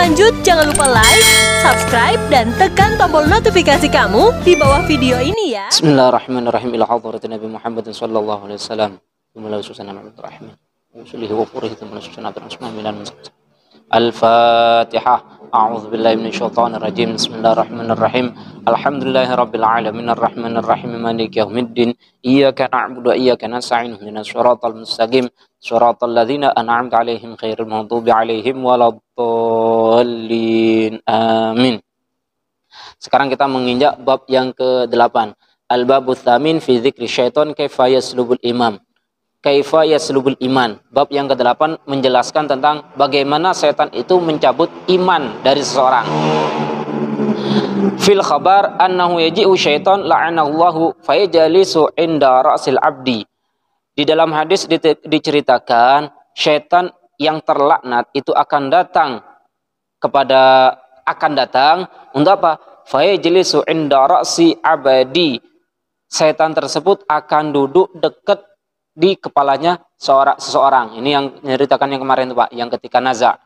lanjut, jangan lupa like, subscribe, dan tekan tombol notifikasi kamu di bawah video ini ya. Bismillahirrahmanirrahim. Ila hadratin Nabi Muhammad sallallahu alaihi wasallam. Al-Fatihah. A'udzu billahi minasyaitonir rajim. Bismillahirrahmanirrahim. Alhamdulillahirabbil alamin arrahmanir rahim maliki yaumiddin. Iyyaka na'budu wa iyyaka nasta'in. Ihdinas shiratal mustaqim. Shiratal ladzina an'amta 'alaihim ghairil maghdubi 'alaihim waladdallin. Amin. Sekarang kita menginjak bab yang ke-8. Al-babut tsamin fi dzikri syaiton kaifa yaslubul imam. Kaifa yaslubul iman. Bab yang ke-8 menjelaskan tentang bagaimana setan itu mencabut iman dari seseorang. Fil khabar annahu yaji'u syaiton la'anallahu fayajlisu inda ra'sil abdi. Di dalam hadis diceritakan syaitan yang terlaknat itu akan datang untuk apa? Fayajlisu inda ra'si abadi. Setan tersebut akan duduk dekat di kepalanya seseorang. Ini yang menceritakan yang kemarin itu, Pak, yang ketika naza.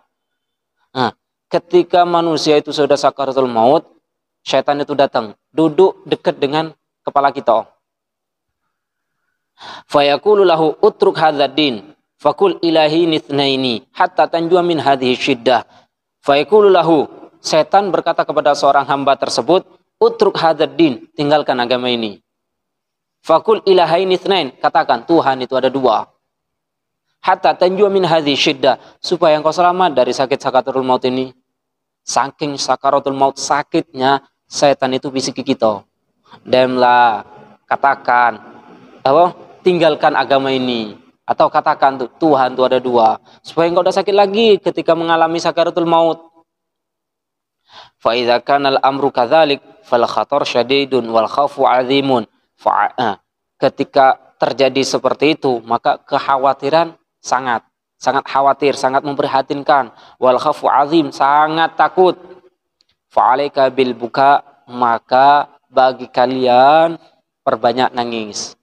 Nah, ketika manusia itu sudah sakaratul maut, setan itu datang, duduk dekat dengan kepala kita. Fayaqulu lahu utruk hadzal din, faqul ilahi nitsnaini hatta tanjua min hadhihi syiddah. Fayaqulu lahu, setan berkata kepada seorang hamba tersebut, utruk hadzal din, tinggalkan agama ini. Fakul ilahaini tsnain, katakan Tuhan itu ada dua. Hatta tanjua min hadhihi syiddah, supaya engkau selamat dari sakit sakaratul maut ini. Saking sakaratul maut sakitnya, setan itu bisiki kita. Demlah, katakan, tinggalkan agama ini. Atau katakan Tuhan itu ada dua, supaya engkau tidak sakit lagi ketika mengalami sakaratul maut. Fa idza kana al-amru kadzalik fal khatar syadidun wal khaufu 'azimun. Ketika terjadi seperti itu, maka kekhawatiran sangat khawatir, sangat memprihatinkan. Wal khafu azim, sangat takut. Fa'alaika bil buka, maka bagi kalian perbanyak nangis.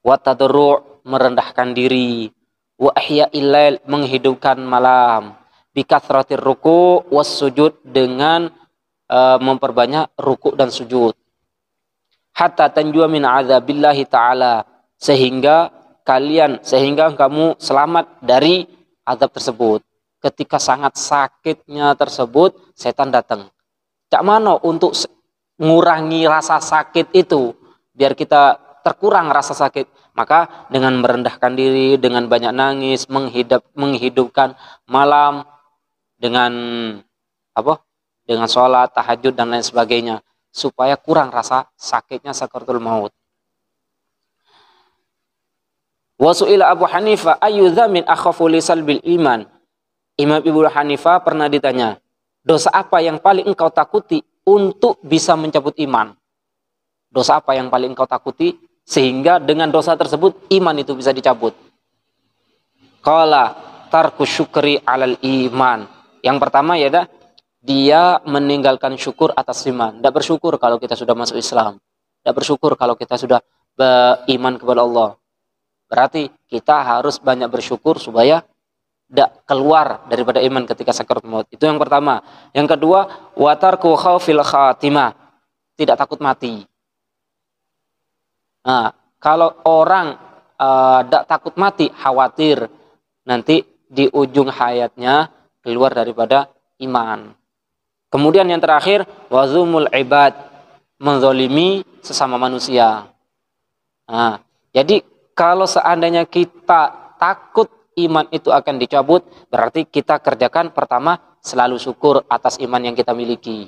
Wa tadarru', merendahkan diri. Wa ihya'il lail, menghidupkan malam. Bi kathratir ruku' was sujud, dengan memperbanyak ruku' dan sujud. Hatta tanjua min azabillahi ta'ala, sehingga kamu selamat dari azab tersebut. Ketika sangat sakitnya tersebut, setan datang. Cak mano untuk mengurangi rasa sakit itu, biar kita terkurang rasa sakit, maka dengan merendahkan diri, dengan banyak nangis, menghidupkan malam, dengan sholat, tahajud dan lain sebagainya, supaya kurang rasa sakitnya sakaratul maut. Wa su'ila Abu Hanifah ayyudha min akhafu li salbil iman. Imam Abu Hanifah pernah ditanya, dosa apa yang paling engkau takuti untuk bisa mencabut iman? Dosa apa yang paling engkau takuti sehingga dengan dosa tersebut iman itu bisa dicabut? Qala tarku syukri 'alal iman. Yang pertama ya dia meninggalkan syukur atas iman. Tidak bersyukur kalau kita sudah masuk Islam. Tidak bersyukur kalau kita sudah beriman kepada Allah. Berarti kita harus banyak bersyukur supaya tidak keluar daripada iman ketika sakaratul maut. Itu yang pertama. Yang kedua, watarku khaufil khatimah. Tidak takut mati. Nah, kalau orang tidak takut mati, khawatir nanti di ujung hayatnya keluar daripada iman. Kemudian yang terakhir, wazumul ibad, menzalimi sesama manusia. Nah, jadi kalau seandainya kita takut iman itu akan dicabut, berarti kita kerjakan pertama selalu syukur atas iman yang kita miliki.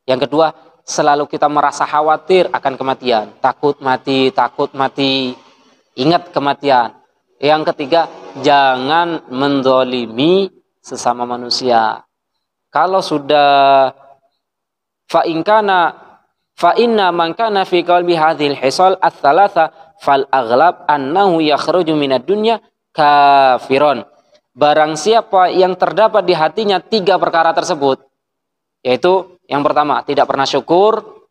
Yang kedua, selalu kita merasa khawatir akan kematian, takut mati, ingat kematian. Yang ketiga, jangan menzalimi sesama manusia. Kalau sudah fa inna man kana fi qalbi hadhil hisal ats-tsalatsa fal aghlab annahu yakhruju minad dunya kafiron. Barang siapa yang terdapat di hatinya 3 perkara tersebut, yaitu yang pertama, tidak pernah syukur,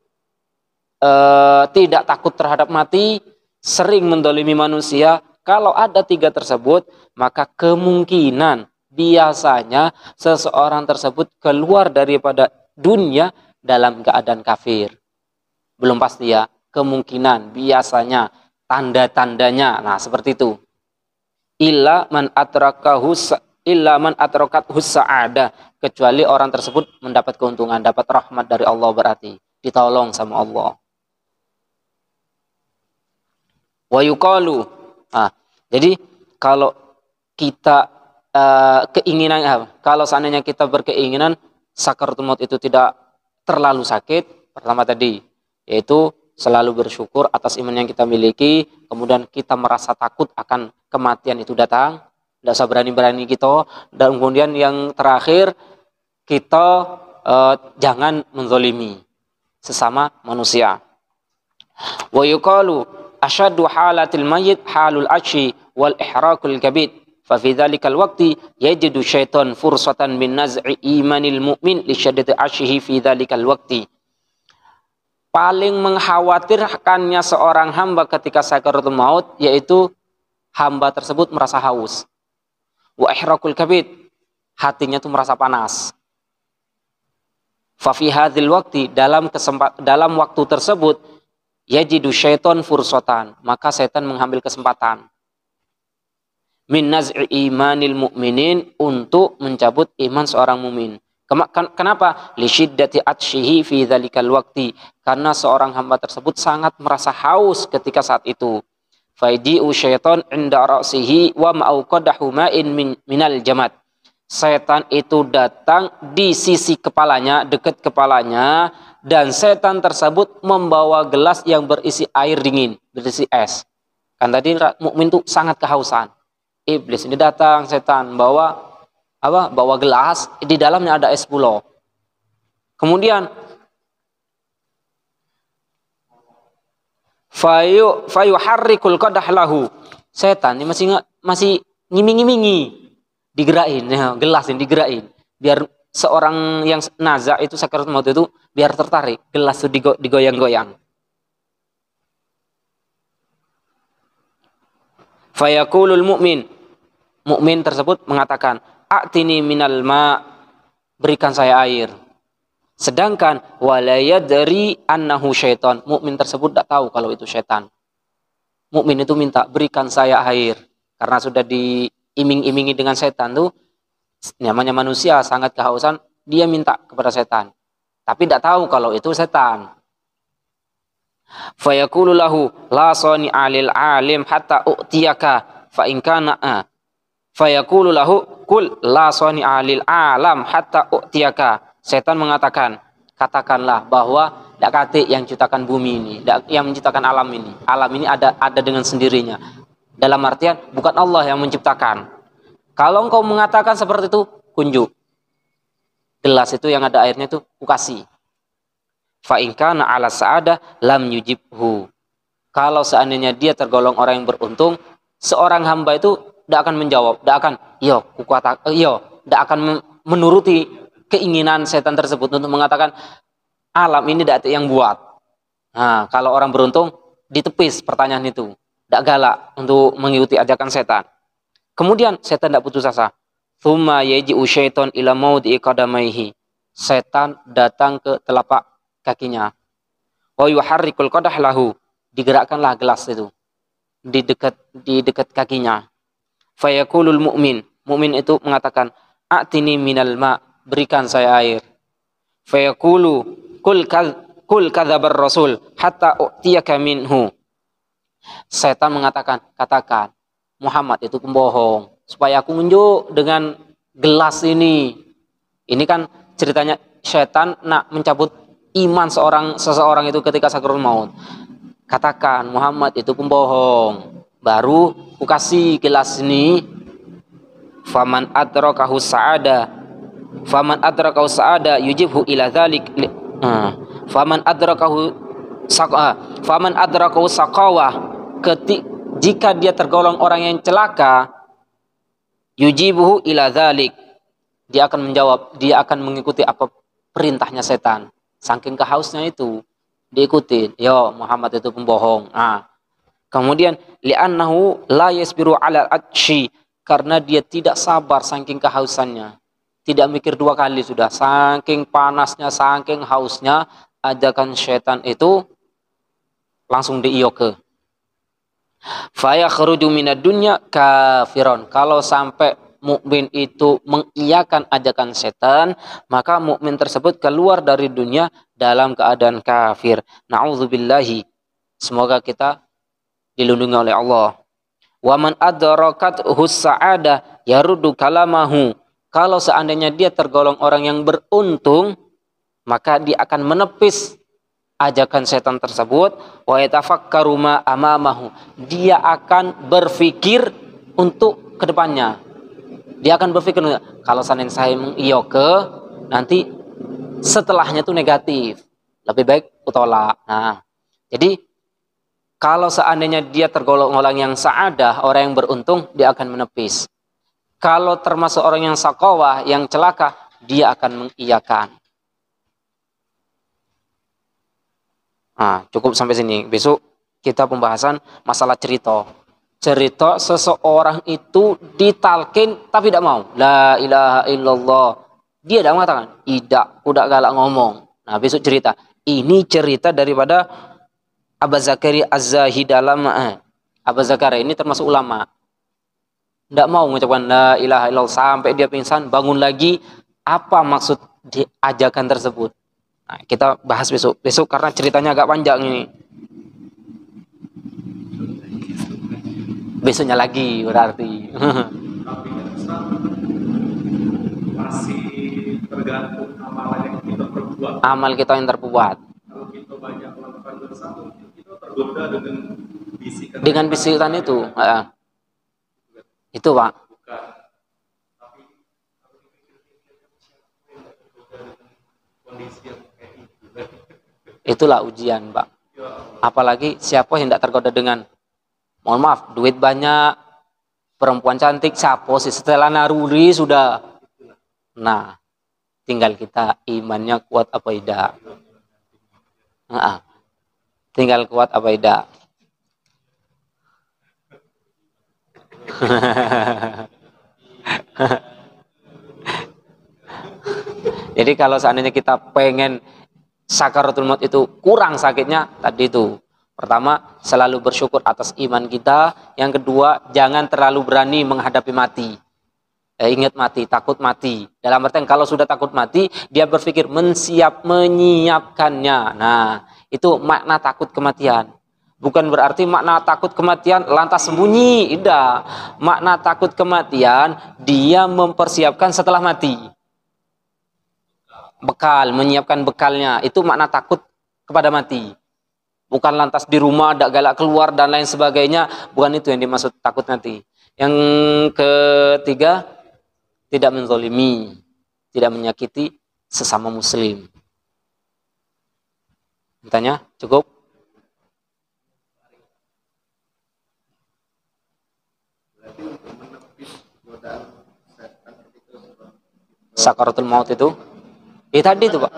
tidak takut terhadap mati, sering mendolimi manusia. Kalau ada 3 tersebut, maka kemungkinan biasanya seseorang tersebut keluar daripada dunia dalam keadaan kafir. Belum pasti ya, kemungkinan, biasanya, tanda-tandanya. Nah, seperti itu. Illa man atrakathu sa'adah, kecuali orang tersebut mendapat keuntungan, dapat rahmat dari Allah, berarti ditolong sama Allah. Wa yuqalu. Nah, jadi kalau kita kalau seandainya kita berkeinginan sakaratul maut itu tidak terlalu sakit, pertama tadi yaitu selalu bersyukur atas iman yang kita miliki, kemudian kita merasa takut akan kematian itu datang, tidak usah berani-berani kita, dan kemudian yang terakhir kita jangan menzolimi sesama manusia. Wa yuqalu asyaddu halatil mayyit halul ashi wal ihraqul kabid, fa fi dzalikal waqti yajidu syaitan fursatan min naz'i imanil mu'min li syaddati ashihi fi dzalikal waqti. Paling mengkhawatirkannya seorang hamba ketika sakaratul maut yaitu hamba tersebut merasa haus. Wa ihraqul kabid, hatinya itu merasa panas. Fa fi hadzal waqti, dalam waktu tersebut yajidu syaitan fursatan, maka setan mengambil kesempatan min naz'i imanil mu'minin, untuk mencabut iman seorang mukmin. Kenapa? Li syiddati atshihi fi dzalikal waqti, karena seorang hamba tersebut sangat merasa haus ketika saat itu. Faidi'u syaitan inda ra'sihi wa ma'auqadahu ma'in minal jamad. Setan itu datang di sisi kepalanya, dekat kepalanya, dan setan tersebut membawa gelas yang berisi air dingin, berisi es. Kan tadi mukmin itu sangat kehausan. Iblis ini datang, setan bawa gelas, di dalamnya ada es pulau. Kemudian fayuharrikul qadah lahu, setan ini masih ngiming-ngimingi, digerakin ya, gelas ini digerakin biar seorang yang nazak itu sakaratul maut itu biar tertarik, gelas itu digoyang-goyang. Fayaqulul mukmin tersebut mengatakan, a'tini minal ma, berikan saya air. Sedangkan wala yadri annahu syaitan, mukmin tersebut tidak tahu kalau itu syaitan. Mukmin itu minta, berikan saya air, karena sudah diiming-imingi dengan setan tuh, namanya manusia sangat kehausan, dia minta kepada setan, tapi tidak tahu kalau itu setan. Fayaqulu lahu la sani alil alim hatta u'tiyaka fa in kana fayaqulu lahu kul la sani alil alam hatta u'tiyaka. Setan mengatakan, katakanlah bahwa tidak kate yang menciptakan bumi ini, yang menciptakan alam ini. Alam ini ada dengan sendirinya. Dalam artian bukan Allah yang menciptakan. Kalau engkau mengatakan seperti itu, kunjuk gelas itu yang ada airnya itu kukasih. Fa in kana ala sa'adah lam yujibhu. Kalau seandainya dia tergolong orang yang beruntung, seorang hamba itu tidak akan menjawab, tidak akan menuruti keinginan setan tersebut untuk mengatakan alam ini tidak yang buat. Nah, kalau orang beruntung ditepis pertanyaan itu, tidak galak untuk mengikuti ajakan setan. Kemudian setan tidak putus asa. Tsumma yaji'u syaiton ila maudhi'i qadamaihi. Setan datang ke telapak kakinya. Wa yuharrikul qadah lahu, digerakkanlah gelas itu di dekat kakinya. Fayaqulul mukmin itu mengatakan, a'tini minal ma, berikan saya air. Fayaqulu kul kadzabar rasul hatta u'tiyaka minhu. Setan mengatakan, katakan Muhammad itu pembohong supaya aku nunjuk dengan gelas ini. Ini kan ceritanya setan nak mencabut iman seseorang itu ketika sakaratul maut. Katakan Muhammad itu pembohong, baru ku kasih gelas ini. Faman adrakahu sa'ada yujibhu ila dzalik. Faman adrakahu saqawah, jika dia tergolong orang yang celaka, yujibuhu ila dzalik, dia akan menjawab, dia akan mengikuti apa perintahnya setan. Saking kehausnya itu diikutin, yo Muhammad itu pembohong. Kemudian li'annahu la yasbiru 'ala al-atshi, karena dia tidak sabar saking kehausannya. Tidak mikir dua kali sudah, saking panasnya, saking hausnya, ajakan syaitan itu langsung diiyoke. Faya kharuju minad dunya kafiron. Kalau sampai mukmin itu mengiyakan ajakan setan, maka mukmin tersebut keluar dari dunia dalam keadaan kafir. Nauzubillahi. Semoga kita dilindungi oleh Allah. Wa man adrakat hus-sa'adah yaruddu kalamahu. Kalau seandainya dia tergolong orang yang beruntung, maka dia akan menepis ajakan setan tersebut. Wa yatafakkaru ma amamahu. Dia akan berpikir untuk kedepannya. Dia akan berpikir, kalau seandainya saya mengiyoke, nanti setelahnya itu negatif. Lebih baik utolak. Nah, jadi kalau seandainya dia tergolong orang yang sa'adah, orang yang beruntung, dia akan menepis. Kalau termasuk orang yang sakawah, yang celaka, dia akan mengiyakan. Nah, cukup sampai sini. Besok kita pembahasan masalah cerita. Cerita seseorang itu ditalkin tapi tidak mau. La ilaha illallah. Dia tidak mengatakan, tidak, udah galak ngomong. Nah, besok cerita. Ini cerita daripada Abu Zakaria Az-Zahid dalam Abu Zakaria ini termasuk ulama. Tidak mau mengucapkan la ilaha illallah sampai dia pingsan, bangun lagi. Apa maksud ajakan tersebut? Nah, kita bahas besok. Besok karena ceritanya agak panjang ini. Besoknya lagi berarti. Tapi masih tergantung amalan yang kita perbuat. Amal kita yang terbuat. Kalau kita banyak melakukan dosa, mungkin kita tergoda dengan bisikan. Dengan bisikan itu. Itu Pak. Bukan. Tapi kalau dipikir-pikir siapa yang tidak tergoda dengan kondisi yang kayak itu? Itulah ujian Pak. Apalagi siapa yang tidak tergoda dengan, mohon maaf, duit banyak, perempuan cantik, siapa sih setelah naruri sudah. Nah, tinggal kita imannya kuat apa tidak. Tinggal kuat apa tidak. Jadi kalau seandainya kita pengen sakaratul maut itu kurang sakitnya, tadi itu. Pertama, selalu bersyukur atas iman kita. Yang kedua, jangan terlalu berani menghadapi mati. Ingat mati, takut mati. Dalam artian kalau sudah takut mati, dia berpikir menyiapkannya. Nah, itu makna takut kematian. Bukan berarti makna takut kematian lantas sembunyi. Tidak. Makna takut kematian, dia mempersiapkan setelah mati. Bekal, menyiapkan bekalnya. Itu makna takut kepada mati. Bukan lantas di rumah, tidak galak keluar, dan lain sebagainya. Bukan itu yang dimaksud takut mati. Yang ketiga, tidak menzolimi, tidak menyakiti sesama muslim. Tanya, cukup? Sakaratul maut itu? Tadi itu Pak.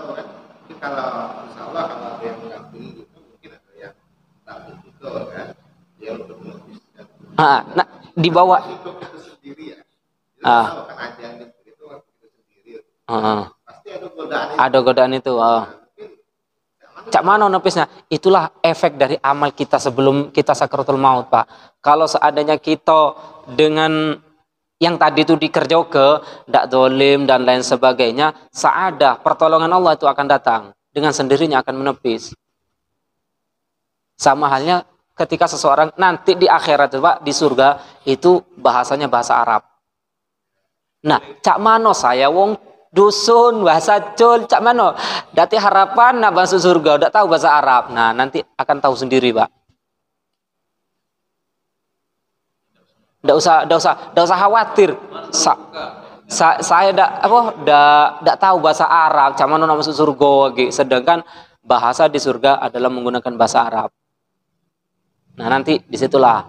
Kalau insya Allah kalau ada yang mendampingi itu mungkin ada yang takut itu kan, dia untuk menepis. Nah, dibawa. Itu sendiri ya. Kalau kan ada yang itu sendiri. Pasti ada godaan itu. Ada godaan itu. Cak mana nepisnya? Itulah efek dari amal kita sebelum kita sakaratul maut Pak. Kalau seandainya kita dengan yang tadi itu dikerjoke, tidak dolim dan lain sebagainya, sa'adah, pertolongan Allah itu akan datang. Dengan sendirinya akan menepis. Sama halnya ketika seseorang nanti di akhirat Pak, di surga, itu bahasanya bahasa Arab. Nah, cak mano saya wong dusun, bahasa cul, cak mano. Dati harapan nak masuk surga, udah tahu bahasa Arab. Nah, nanti akan tahu sendiri Pak. Tidak usah khawatir. Saya tidak tahu bahasa Arab, cuman nama masuk surga. Sedangkan bahasa di surga adalah menggunakan bahasa Arab. Nah nanti disitulah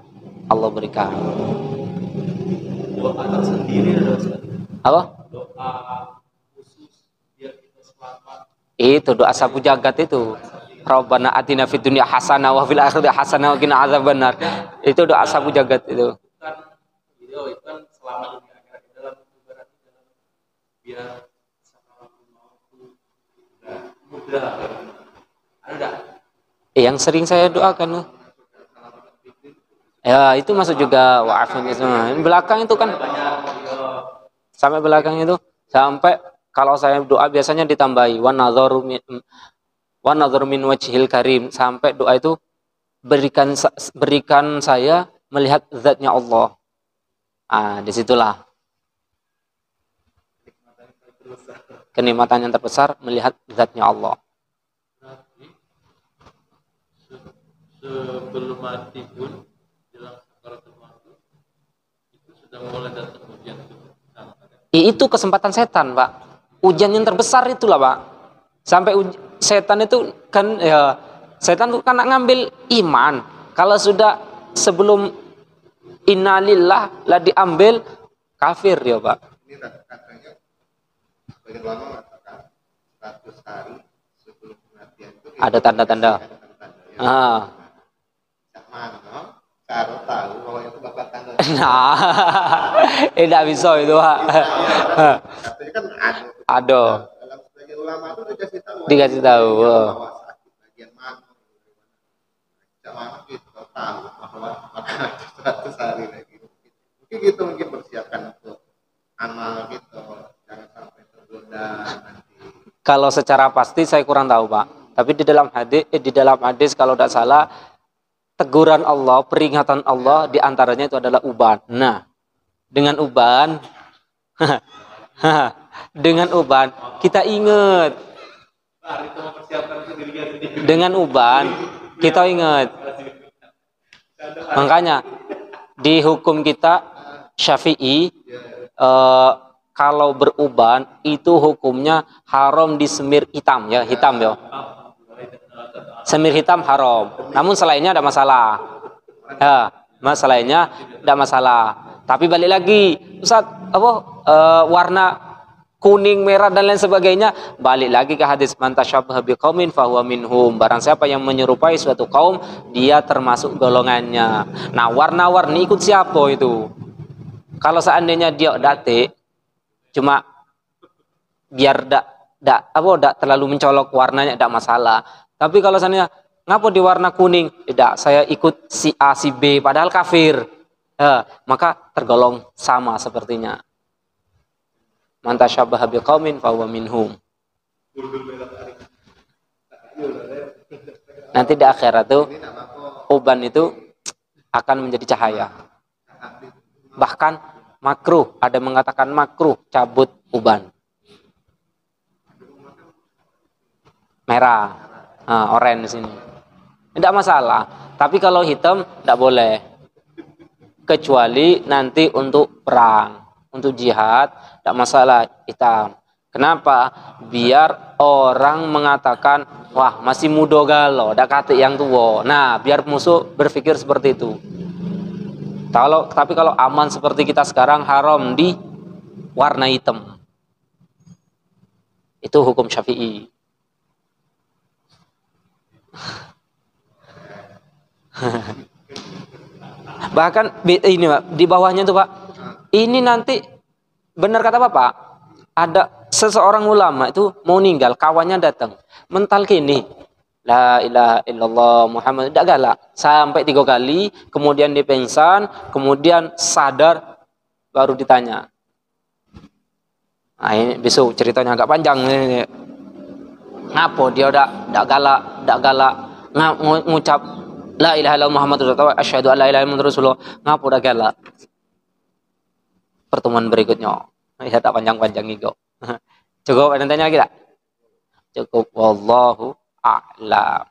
Allah berikan. Doa tersendiri ada Ustaz. Apa? Doa khusus biar kita selamat. Itu doa sapu jagat itu. Rabbana atina fid dunya hasanah wa fil akhirati hasanah wa qina adzabannar. Itu doa sapu jagat itu. Itu kan selamat di akhirat dalam ibarat dalam biar sakaratul maut mudah. Ada enggak? Yang sering saya doakan. Ya, itu masuk juga wa'afin itu. Belakang itu kan sampai belakang itu sampai kalau saya doa biasanya ditambahi wa nadharu min wajhil karim, sampai doa itu berikan saya melihat zatnya Allah. Ah, disitulah kenikmatan yang terbesar melihat zatnya Allah. Sebelum mati pun jelang sakaratul maut itu sudah mulai datang ujian itu. Itu kesempatan setan, Pak. Ujian yang terbesar itulah, Pak. Sampai setan itu kan ya, setan itu kan ngambil iman. Kalau sudah sebelum innalillah lah diambil kafir ya, Pak. Ini katanya sebagian ulama mengatakan 100 hari sebelum kematian itu Ada tanda-tanda. Ah. Mano, karo tahu bahwa itu bakal tanda. Nah, tidak bisa itu, Pak. Katanya kan Ada. dalam sebagian ulama itu dikasih tahu. Dikasih tahu. Bahwa sakit bagian mana. Jangan kita tahu bahwa akan ada 100 hari lagi. Mungkin gitu persiapkan untuk amal gitu, jangan sampai tergoda nanti. Kalau secara pasti saya kurang tahu, Pak. Tapi di dalam hadis kalau tidak salah teguran Allah, peringatan Allah diantaranya itu adalah uban. Nah, dengan uban, kita ingat. Dengan uban kita ingat. Makanya di hukum kita Syafi'i, kalau beruban itu hukumnya haram disemir hitam ya, hitam ya. Semir hitam haram. Namun selainnya ada masalah. Ya, masalahnya ada masalah. Tapi balik lagi, Ustaz, warna kuning, merah dan lain sebagainya, balik lagi ke hadis man tasyabbaha biqaumin fahuwa minhum. Barang siapa yang menyerupai suatu kaum, dia termasuk golongannya. Nah, warna-warni ikut siapa itu? Kalau seandainya dia datik, cuma biar dak terlalu mencolok warnanya, tidak masalah. Tapi kalau seandainya ngapa di warna kuning, tidak, saya ikut si A si B padahal kafir, maka tergolong sama sepertinya. Man tasyabbaha biqaumin fahuwa minhum. Nanti di akhirat tuh uban itu akan menjadi cahaya. Bahkan makruh, ada mengatakan makruh cabut uban. Merah, oranye di sini. Tidak masalah. Tapi kalau hitam tidak boleh. Kecuali nanti untuk perang, untuk jihad, tidak masalah hitam. Kenapa? Biar orang mengatakan, wah masih muda galau, dak kate yang tua. Nah, biar musuh berpikir seperti itu. Tapi kalau aman seperti kita sekarang, haram di warna hitam. Itu hukum Syafi'i. Bahkan ini Pak, di bawahnya tuh Pak, ini nanti benar kata Bapak, ada seseorang ulama itu mau meninggal, kawannya datang mental kini la ilaha illallah Muhammad, tidak galak sampai 3 kali, kemudian dia pingsan, kemudian sadar, baru ditanya. Nah, ini besok ceritanya agak panjang ini. Ngapo dia udah galak ngucap la ilaha illallah Muhammad Rasulullah, asyhadu an la ilaha illallah Rasulullah, ngapo udah galak. Pertemuan berikutnya ya tak panjang-panjang itu. Cukup, ada tanya lagi tak? Cukup, wallahu a'lam.